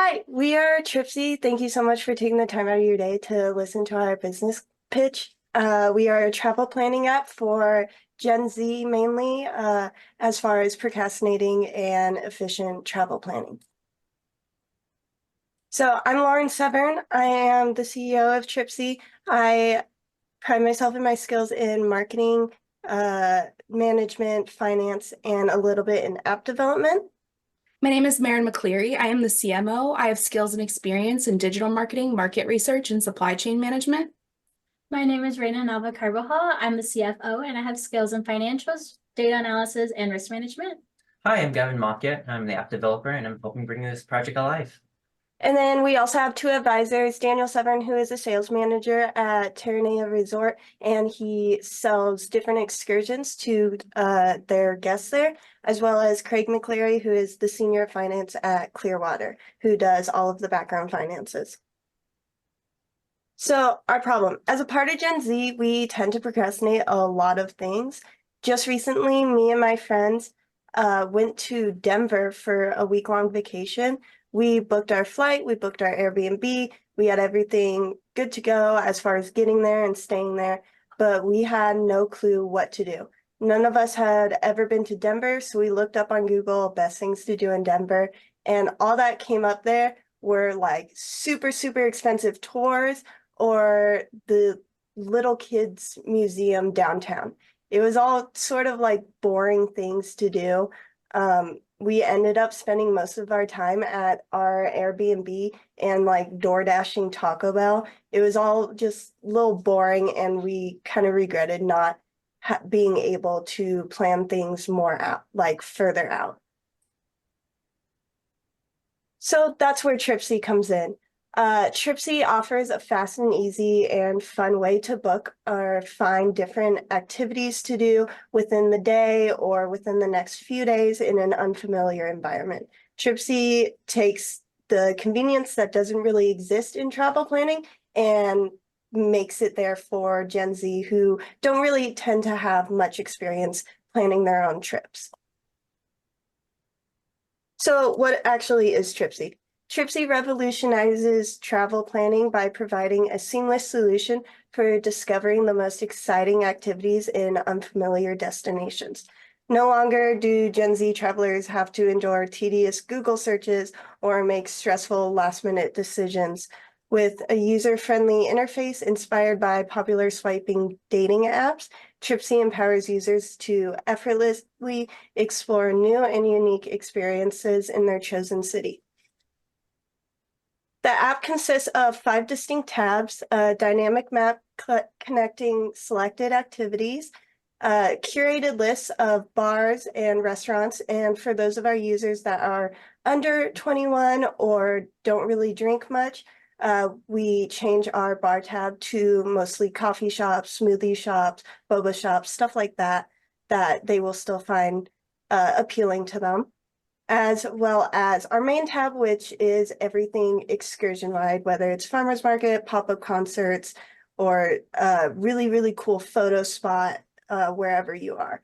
Hi, we are Tripzy. Thank you so much for taking the time out of your day to listen to our business pitch. We are a travel planning app for Gen Z mainly, as far as procrastinating and efficient travel planning. So I'm Lauren Severn. I am the CEO of Tripzy. I pride myself in my skills in marketing, management, finance, and a little bit in app development. My name is Maren McCleary. I am the CMO. I have skills and experience in digital marketing, market research, and supply chain management. My name is Reina Nava Carvajal. I'm the CFO and I have skills in financials, data analysis, and risk management. Hi, I'm Gavin Mockett. I'm the app developer and I'm helping bring this project alive. And then we also have two advisors, Daniel Severn, who is a sales manager at Terranea Resort, and he sells different excursions to their guests there, as well as Craig McCleary, who is the senior finance at Clearwater, who does all of the background finances. So our problem, as a part of Gen Z, we tend to procrastinate a lot of things. Just recently, me and my friends went to Denver for a week-long vacation. We booked our flight, we booked our Airbnb, we had everything good to go as far as getting there and staying there, but we had no clue what to do. None of us had ever been to Denver, so we looked up on Google best things to do in Denver, and all that came up there were like super, super expensive tours or the little kids museum downtown. It was all sort of like boring things to do. We ended up spending most of our time at our Airbnb and like door dashing Taco Bell. It was all just a little boring, and we kind of regretted not being able to plan things more out, like further out. So that's where Tripzy comes in. Tripzy offers a fast and easy and fun way to book or find different activities to do within the day or within the next few days in an unfamiliar environment. Tripzy takes the convenience that doesn't really exist in travel planning and makes it there for Gen Z who don't really tend to have much experience planning their own trips. So what actually is Tripzy? Tripzy revolutionizes travel planning by providing a seamless solution for discovering the most exciting activities in unfamiliar destinations. No longer do Gen Z travelers have to endure tedious Google searches or make stressful last-minute decisions. With a user-friendly interface inspired by popular swiping dating apps, Tripzy empowers users to effortlessly explore new and unique experiences in their chosen city. The app consists of 5 distinct tabs, a dynamic map connecting selected activities, curated lists of bars and restaurants, and for those of our users that are under 21 or don't really drink much, we change our bar tab to mostly coffee shops, smoothie shops, boba shops, stuff like that, that they will still find appealing to them, as well as our main tab, which is everything excursion-wide, whether it's farmers market, pop-up concerts, or a really, really cool photo spot wherever you are.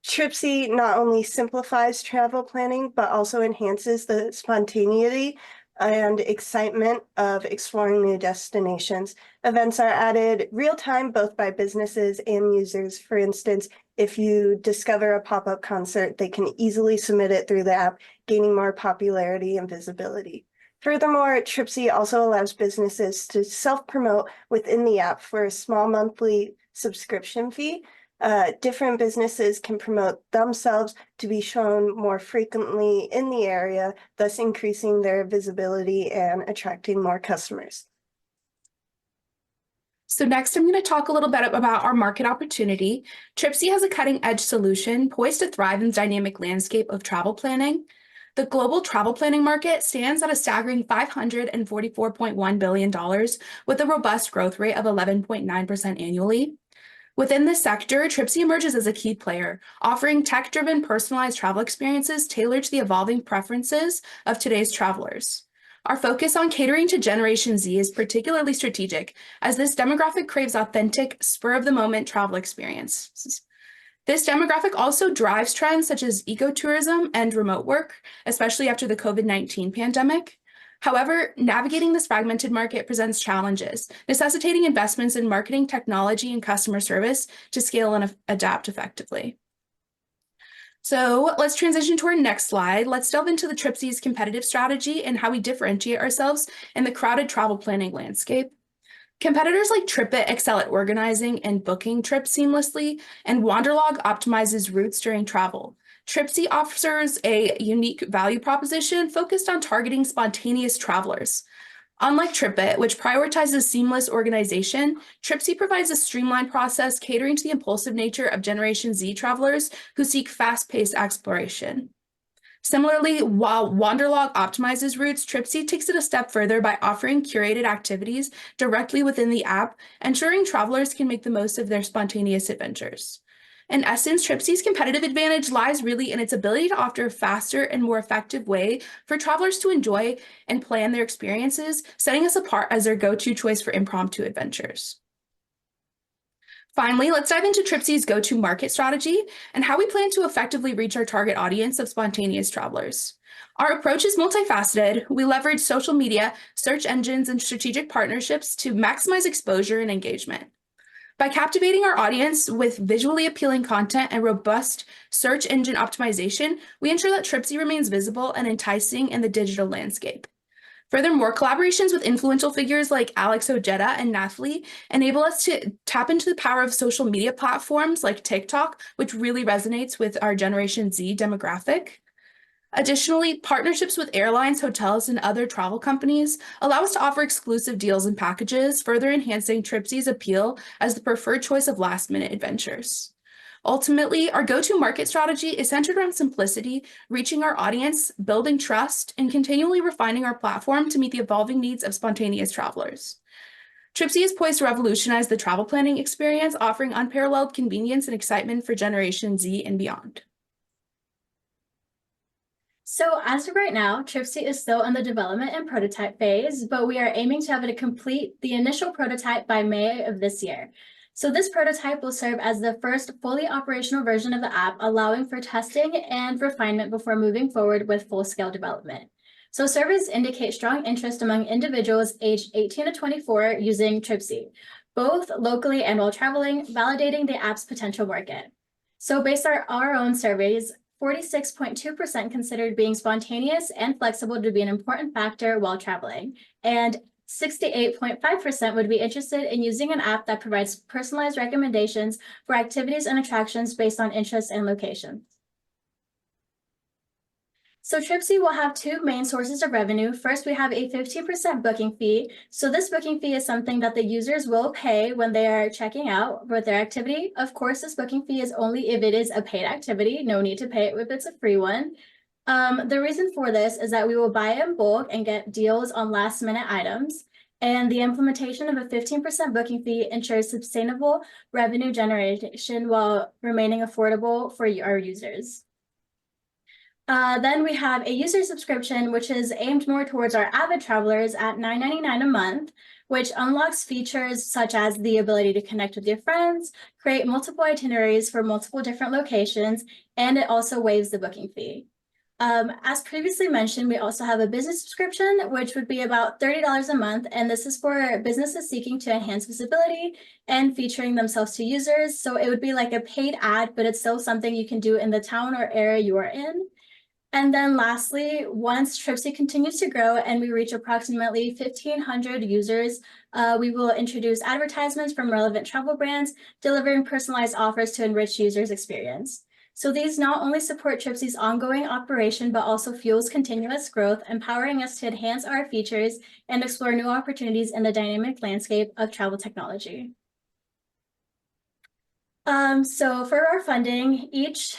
Tripzy not only simplifies travel planning, but also enhances the spontaneity and excitement of exploring new destinations. Events are added real-time, both by businesses and users. For instance, if you discover a pop-up concert, they can easily submit it through the app, gaining more popularity and visibility. Furthermore, Tripzy also allows businesses to self-promote within the app for a small monthly subscription fee. Different businesses can promote themselves to be shown more frequently in the area, thus increasing their visibility and attracting more customers. So next, I'm going to talk a little bit about our market opportunity. Tripzy has a cutting-edge solution poised to thrive in the dynamic landscape of travel planning. The global travel planning market stands at a staggering $544.1 billion, with a robust growth rate of 11.9% annually. Within this sector, Tripzy emerges as a key player, offering tech-driven personalized travel experiences tailored to the evolving preferences of today's travelers. Our focus on catering to Generation Z is particularly strategic, as this demographic craves authentic, spur-of-the-moment travel experiences. This demographic also drives trends such as ecotourism and remote work, especially after the COVID-19 pandemic. However, navigating this fragmented market presents challenges, necessitating investments in marketing, technology, and customer service to scale and adapt effectively. So let's transition to our next slide. Let's delve into the Tripzy's competitive strategy and how we differentiate ourselves in the crowded travel planning landscape. Competitors like TripIt excel at organizing and booking trips seamlessly, and Wanderlog optimizes routes during travel. Tripzy offers a unique value proposition focused on targeting spontaneous travelers. Unlike TripIt, which prioritizes seamless organization, Tripzy provides a streamlined process catering to the impulsive nature of Generation Z travelers who seek fast-paced exploration. Similarly, while Wanderlog optimizes routes, Tripzy takes it a step further by offering curated activities directly within the app, ensuring travelers can make the most of their spontaneous adventures. In essence, Tripzy's competitive advantage lies really in its ability to offer a faster and more effective way for travelers to enjoy and plan their experiences, setting us apart as their go-to choice for impromptu adventures. Finally, let's dive into Tripzy's go-to market strategy and how we plan to effectively reach our target audience of spontaneous travelers. Our approach is multifaceted. We leverage social media, search engines, and strategic partnerships to maximize exposure and engagement. By captivating our audience with visually appealing content and robust search engine optimization, we ensure that Tripzy remains visible and enticing in the digital landscape. Furthermore, collaborations with influential figures like Alex Ojeda and Nathalie enable us to tap into the power of social media platforms like TikTok, which really resonates with our Generation Z demographic. Additionally, partnerships with airlines, hotels, and other travel companies allow us to offer exclusive deals and packages, further enhancing Tripzy's appeal as the preferred choice of last-minute adventures. Ultimately, our go-to market strategy is centered around simplicity, reaching our audience, building trust, and continually refining our platform to meet the evolving needs of spontaneous travelers. Tripzy is poised to revolutionize the travel planning experience, offering unparalleled convenience and excitement for Generation Z and beyond. So as of right now, Tripzy is still in the development and prototype phase, but we are aiming to have it complete the initial prototype by May of this year. So this prototype will serve as the first fully operational version of the app, allowing for testing and refinement before moving forward with full-scale development. So surveys indicate strong interest among individuals aged 18 to 24 using Tripzy, both locally and while traveling, validating the app's potential market. So based on our own surveys, 46.2% considered being spontaneous and flexible to be an important factor while traveling, and 68.5% would be interested in using an app that provides personalized recommendations for activities and attractions based on interests and location. So Tripzy will have two main sources of revenue. First, we have a 15% booking fee. So this booking fee is something that the users will pay when they are checking out with their activity. Of course, this booking fee is only if it is a paid activity. No need to pay it if it's a free one. The reason for this is that we will buy in bulk and get deals on last minute items. And the implementation of a 15% booking fee ensures sustainable revenue generation while remaining affordable for our users. Then we have a user subscription, which is aimed more towards our avid travelers at $9.99 a month, which unlocks features such as the ability to connect with your friends, create multiple itineraries for multiple different locations, and it also waives the booking fee. As previously mentioned, we also have a business subscription, which would be about $30 a month, and this is for businesses seeking to enhance visibility and featuring themselves to users. So it would be like a paid ad, but it's still something you can do in the town or area you are in. And then lastly, once Tripzy continues to grow and we reach approximately 1,500 users, we will introduce advertisements from relevant travel brands, delivering personalized offers to enrich users' experience. So these not only support Tripzy's ongoing operation, but also fuels continuous growth, empowering us to enhance our features and explore new opportunities in the dynamic landscape of travel technology. So for our funding, each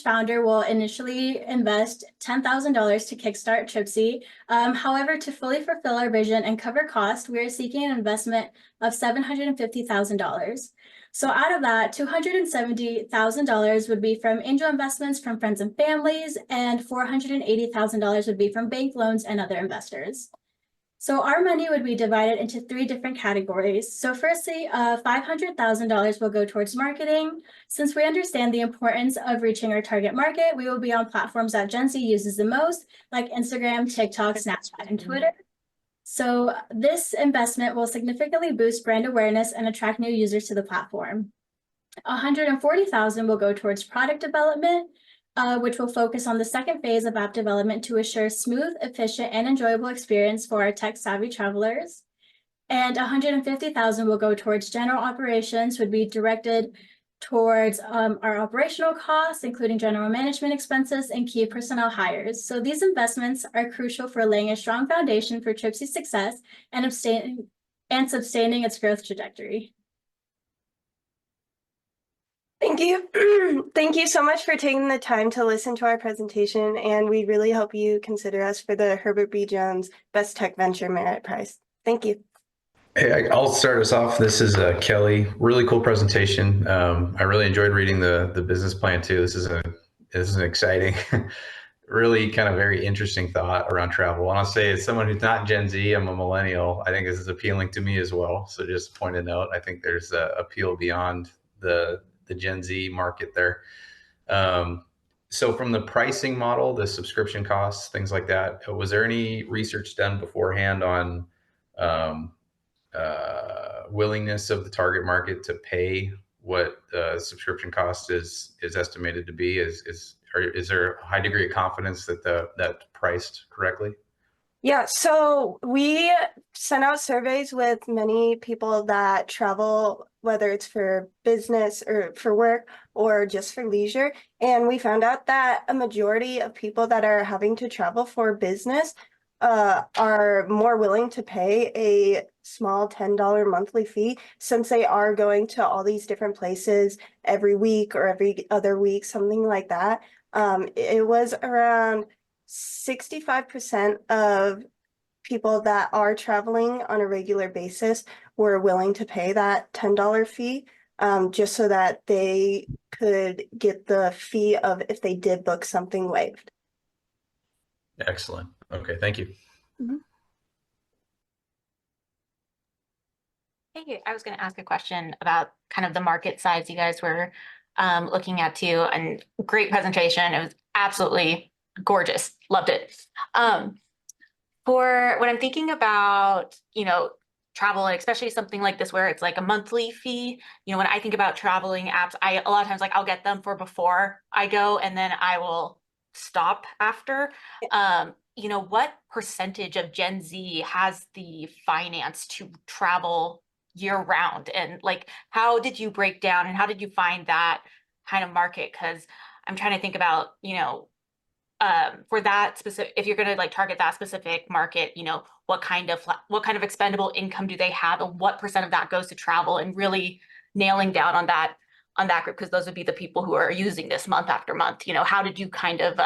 founder will initially invest $10,000 to kickstart Tripzy. However, to fully fulfill our vision and cover cost, we are seeking an investment of $750,000. So out of that, $270,000 would be from angel investments from friends and families, and $480,000 would be from bank loans and other investors. So our money would be divided into 3 different categories. So firstly, $500,000 will go towards marketing. Since we understand the importance of reaching our target market, we will be on platforms that Gen Z uses the most, like Instagram, TikTok, Snapchat, and Twitter. So this investment will significantly boost brand awareness and attract new users to the platform. 140,000 will go towards product development, which will focus on the second phase of app development to assure smooth, efficient, and enjoyable experience for our tech-savvy travelers. And 150,000 will go towards general operations, would be directed towards our operational costs, including general management expenses and key personnel hires. So these investments are crucial for laying a strong foundation for Tripsy's success and sustaining its growth trajectory. Thank you. Thank you so much for taking the time to listen to our presentation, and we really hope you consider us for the Herbert B. Jones Best Tech Venture Merit Prize. Thank you. Hey, I'll start us off. This is Kelly. Really cool presentation. I really enjoyed reading the business plan too. This is an exciting, really kind of very interesting thought around travel. And I'll say, as someone who's not Gen Z, I'm a millennial. I think this is appealing to me as well. So just point a note. I think there's appeal beyond the Gen Z market there. So from the pricing model, the subscription costs, things like that, was there any research done beforehand on willingness of the target market to pay what the subscription cost is estimated to be? Is there a high degree of confidence that that's priced correctly? Yeah, so we sent out surveys with many people that travel, whether it's for business or for work or just for leisure. And we found out that a majority of people that are having to travel for business are more willing to pay a small $10 monthly fee, since they are going to all these different places every week or every other week, something like that. It was around 65% of people that are traveling on a regular basis were willing to pay that $10 fee, just so that they could get the fee of if they did book something waived. Excellent. Okay, thank you. Hey, I was going to ask a question about kind of the market size you guys were looking at too, and great presentation. It was absolutely gorgeous. Loved it. For when I'm thinking about, travel, especially something like this where it's like a monthly fee, when I think about traveling apps, a lot of times I'll get them for before I go and then I will stop after. What percentage of Gen Z has the finance to travel year round? And how did you break down and how did you find that kind of market? Because I'm trying to think about, for that specific, if you're going to target that specific market, what kind of expendable income do they have and what percent of that goes to travel, and really nailing down on that group, because those would be the people who are using this month after month. How did you kind of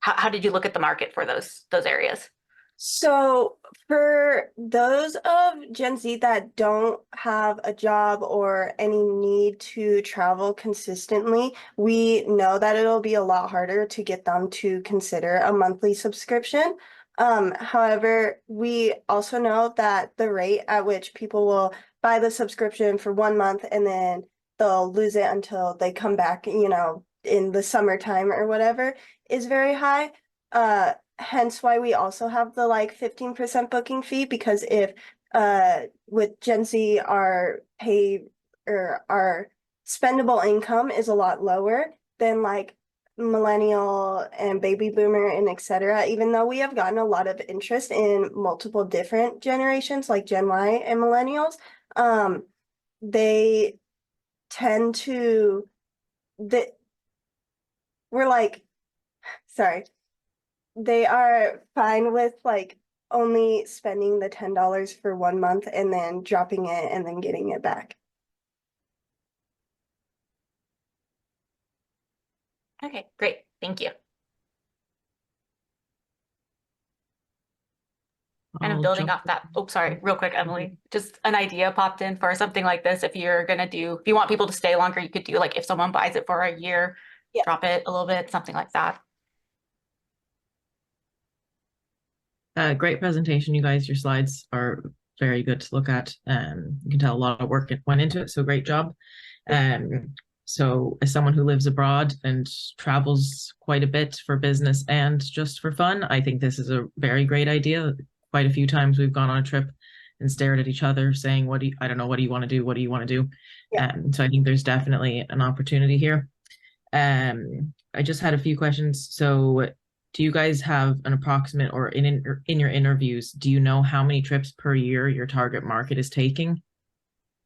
how did you look at the market for those areas? So for those of Gen Z that don't have a job or any need to travel consistently, we know that it'll be a lot harder to get them to consider a monthly subscription. However, we also know that the rate at which people will buy the subscription for 1 month and then they'll lose it until they come back, in the summertime or whatever, is very high. Hence why we also have the 15% booking fee, because if with Gen Z our spendable income is a lot lower than millennial and baby boomer and etc. Even though we have gotten a lot of interest in multiple different generations like Gen Y and millennials, they tend to they are fine with only spending the $10 for 1 month and then dropping it and then getting it back. Okay, great. Thank you. Kind of building off that. Oh, sorry, real quick, Emily. Just an idea popped in for something like this. If you want people to stay longer, you could do if someone buys it for a year, Yeah. drop it a little bit, something like that. Great presentation, you guys. Your slides are very good to look at. You can tell a lot of work went into it, so great job. So as someone who lives abroad and travels quite a bit for business and just for fun, I think this is a very great idea. Quite a few times we've gone on a trip and stared at each other saying, I don't know, what do you want to do? What do you want to do? Yeah. So I think there's definitely an opportunity here. I just had a few questions. So do you guys have an approximate, or in your interviews, do you know how many trips per year your target market is taking?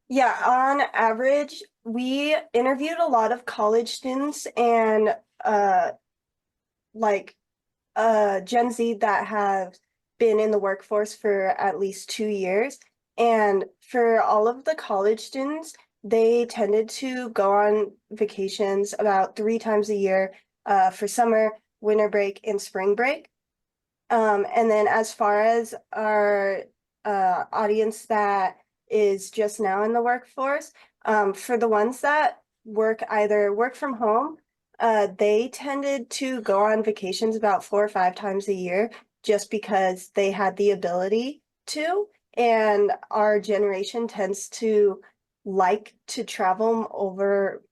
Yeah, on average, we interviewed a lot of college students and like Gen Z that have been in the workforce for at least 2 years. And for all of the college students, they tended to go on vacations about 3 times a year for summer, winter break, and spring break. And then as far as our audience that is just now in the workforce, for the ones that either work from home, they tended to go on vacations about 4 or 5 times a year just because they had the ability to. And our generation tends to like to travel over,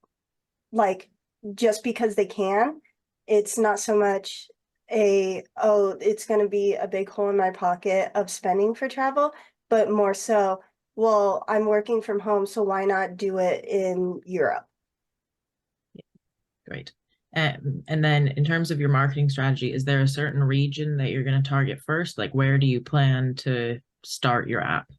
like, just because they can. It's not so much it's going to be a big hole in my pocket of spending for travel, but more so, well, I'm working from home, so why not do it in Europe? Great. And then in terms of your marketing strategy, is there a certain region that you're going to target first? Like, where do you plan to start your app?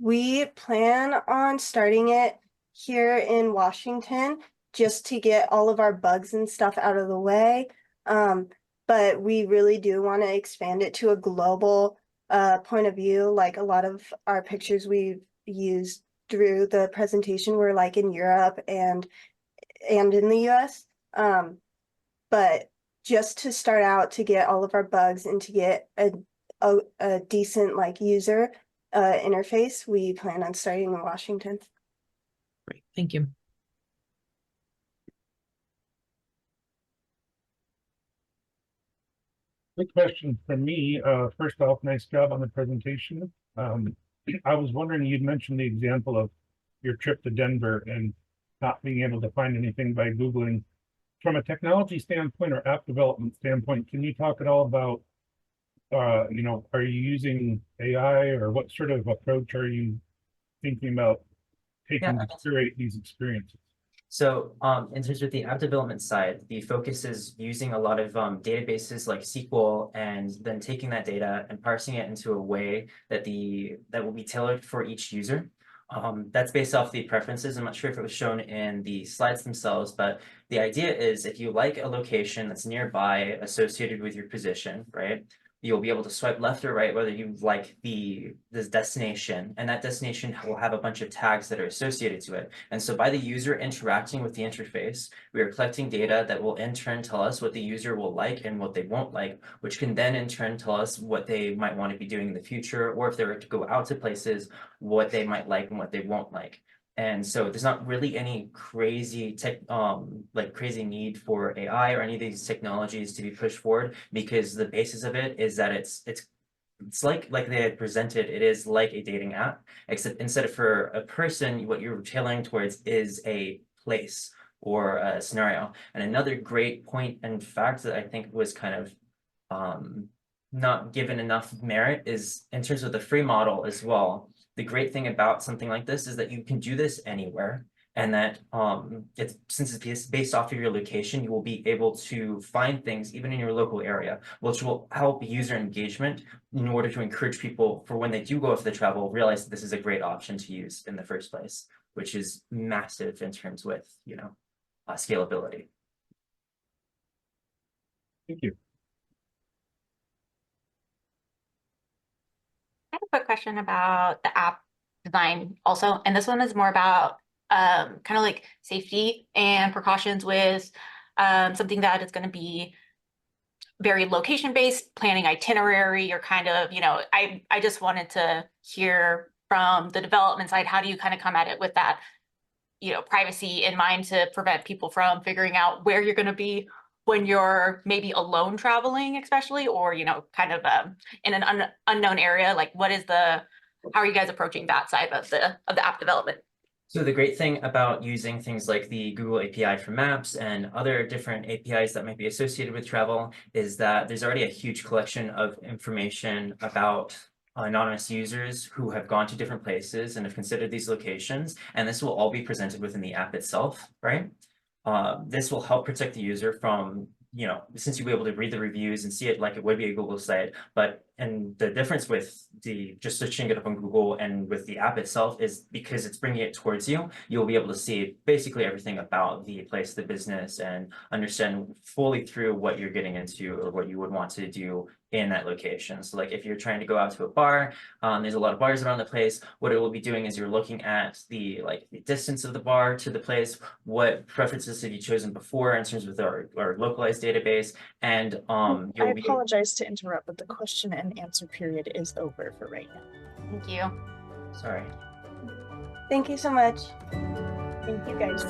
We plan on starting it here in Washington just to get all of our bugs and stuff out of the way. But we really do want to expand it to a global point of view. Like, a lot of our pictures we've used through the presentation were like in Europe and in the US. But just to start out, to get all of our bugs and to get a decent like user interface, we plan on starting in Washington. Great, thank you. Quick question from me. First off, nice job on the presentation. I was wondering, you'd mentioned the example of your trip to Denver and not being able to find anything by Googling. From a technology standpoint or app development standpoint, can you talk at all about, are you using AI, or what sort of approach are you thinking about taking to curate these experiences? So in terms of the app development side, the focus is using a lot of databases like SQL, and then taking that data and parsing it into a way that will be tailored for each user. That's based off the preferences. I'm not sure if it was shown in the slides themselves, but the idea is, if you like a location that's nearby associated with your position, right? You'll be able to swipe left or right whether you like this destination, and that destination will have a bunch of tags that are associated to it. And so by the user interacting with the interface, we are collecting data that will in turn tell us what the user will like and what they won't like, which can then in turn tell us what they might want to be doing in the future, or if they were to go out to places, what they might like and what they won't like. And so there's not really any crazy crazy need for AI or any of these technologies to be pushed forward, because the basis of it is that it's like they had presented, it is like a dating app, except instead of for a person, what you're tailoring towards is a place or a scenario. And another great point and fact that I think was kind of not given enough merit is in terms of the free model as well. The great thing about something like this is that you can do this anywhere, and that since it's based off of your location, you will be able to find things even in your local area, which will help user engagement in order to encourage people, for when they do go for the travel, realize that this is a great option to use in the first place, which is massive in terms with scalability. Thank you. I have a quick question about the app design also, and this one is more about kind of like safety and precautions with something that is going to be very location-based, planning itinerary, or kind of, I just wanted to hear from the development side, how do you kind of come at it with that, privacy in mind, to prevent people from figuring out where you're going to be when you're maybe alone traveling, especially, or, you know, kind of in an unknown area? Like, how are you guys approaching that side of the app development? So the great thing about using things like the Google API for Maps and other different APIs that might be associated with travel is that there's already a huge collection of information about anonymous users who have gone to different places and have considered these locations, and this will all be presented within the app itself, right? This will help protect the user from, you know, since you'll be able to read the reviews and see it like it would be a Google site, and the difference with just searching it up on Google and with the app itself is because it's bringing it towards you, you'll be able to see basically everything about the place, the business, and understand fully through what you're getting into or what you would want to do in that location. So like if you're trying to go out to a bar, there's a lot of bars around the place. What it will be doing is you're looking at the distance of the bar to the place, what preferences have you chosen before in terms of our localized database, and I you'll be apologize to interrupt, but the question and answer period is over for right now. Thank you. sorry. Thank you so much. Thank you guys.